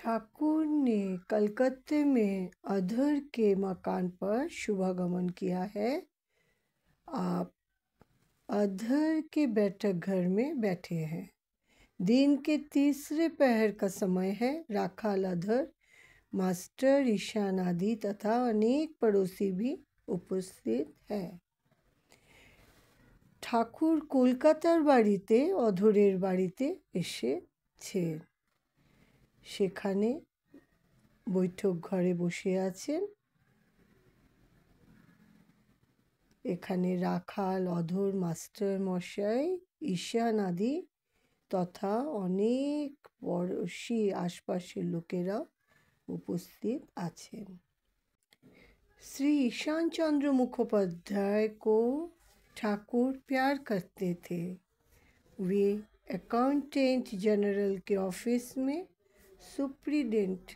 ठाकुर ने कलकत्ते में अधर के मकान पर शुभागमन किया है। आप अधर के बैठक घर में बैठे हैं। दिन के तीसरे पहर का समय है। राखाल अधर, मास्टर, ईशान आदि तथा अनेक पड़ोसी भी उपस्थित है। ঠাকুর কলকাতার বাড়িতে অধরের বাড়িতে এসেছেন। সেখানে বৈঠক ঘরে বসে আছেন। এখানে রাখাল, অধর, মাস্টার মশাই, ঈশান আদি তথা অনেক পড়োশি আশপাশের লোকেরা उपस्थित आছেন। श्री ईशान चंद्र मुखोपाध्याय को ठाकुर प्यार करते थे। वे अकाउंटेंट जनरल के ऑफिस में सुप्रिटेंडेंट